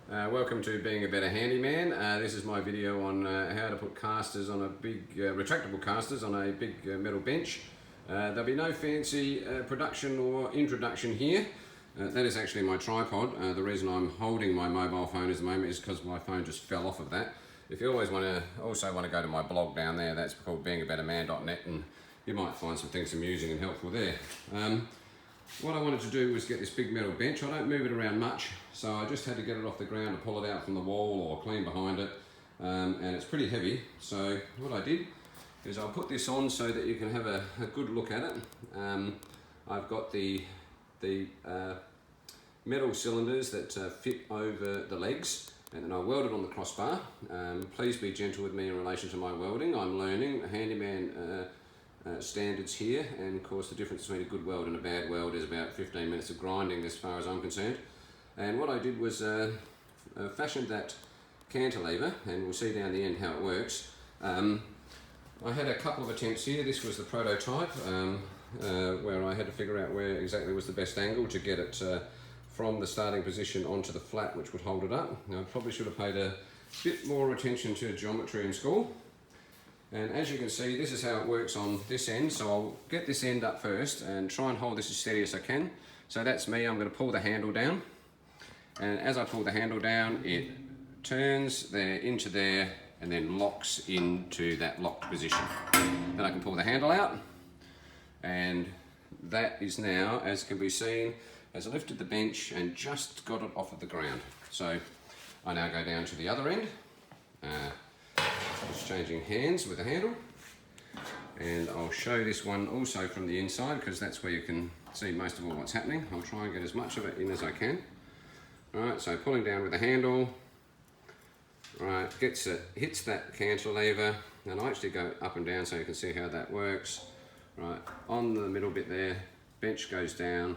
Welcome to Being a Better Handyman. This is my video on how to put casters on a big, retractable casters on a big metal bench. There'll be no fancy production or introduction here. That is actually my tripod. The reason I'm holding my mobile phone at the moment is because my phone just fell off of that. If you also want to go to my blog down there, that's called beingabetterhandyman.net, and you might find some things amusing and helpful there. What I wanted to do was get this big metal bench. I don't move it around much, so I just had to get it off the ground to pull it out from the wall or clean behind it, and it's pretty heavy. So what I did is I'll put this on so that you can have a good look at it. I've got the metal cylinders that fit over the legs, and then I welded on the crossbar. Please be gentle with me in relation to my welding. I'm learning handyman standards here, and of course the difference between a good weld and a bad weld is about 15 minutes of grinding as far as I'm concerned. And what I did was fashioned that cantilever, and we'll see down the end how it works. I had a couple of attempts here. This was the prototype where I had to figure out where exactly was the best angle to get it from the starting position onto the flat which would hold it up. Now, I probably should have paid a bit more attention to geometry in school. And as you can see, this is how it works on this end. So I'll get this end up first and try and hold this as steady as I can. So that's me. I'm going to pull the handle down. And as I pull the handle down, it turns there into there and then locks into that locked position. Then I can pull the handle out. And that is now, as can be seen, as I lifted the bench and just got it off of the ground. So I now go down to the other end. Just changing hands with the handle, and I'll show this one also from the inside because that's where you can see most of all what's happening. I'll try and get as much of it in as I can. Alright, so pulling down with the handle, right, hits that cantilever, and I actually go up and down so you can see how that works. Right, on the middle bit there, bench goes down,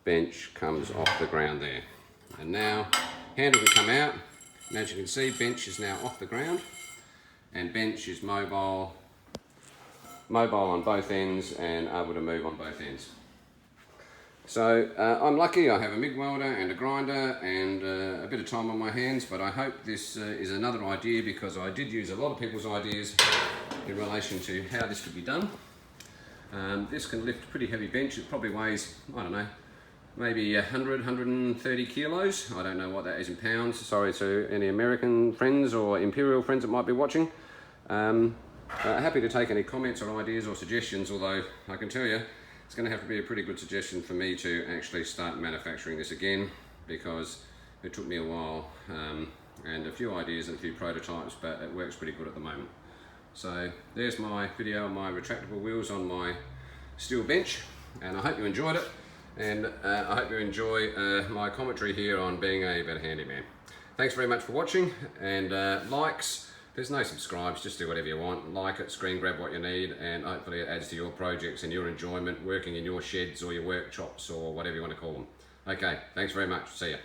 bench comes off the ground there. And now handle can come out, and as you can see, bench is now off the ground, and bench is mobile on both ends and able to move on both ends. So I'm lucky, I have a MIG welder and a grinder and a bit of time on my hands, but I hope this is another idea, because I did use a lot of people's ideas in relation to how this could be done. This can lift a pretty heavy bench. It probably weighs, I don't know, maybe 100, 130 kilos. I don't know what that is in pounds. Sorry to any American friends or Imperial friends that might be watching. Happy to take any comments or ideas or suggestions, although I can tell you it's going to have to be a pretty good suggestion for me to actually start manufacturing this again, because it took me a while and a few ideas and a few prototypes, but it works pretty good at the moment. So there's my video on my retractable wheels on my steel bench, and I hope you enjoyed it. And I hope you enjoy my commentary here on Being a Better Handyman. Thanks very much for watching, and likes, there's no subscribes, just do whatever you want. Like it, screen grab what you need, and hopefully it adds to your projects and your enjoyment working in your sheds or your workshops or whatever you want to call them. Okay, thanks very much, see ya.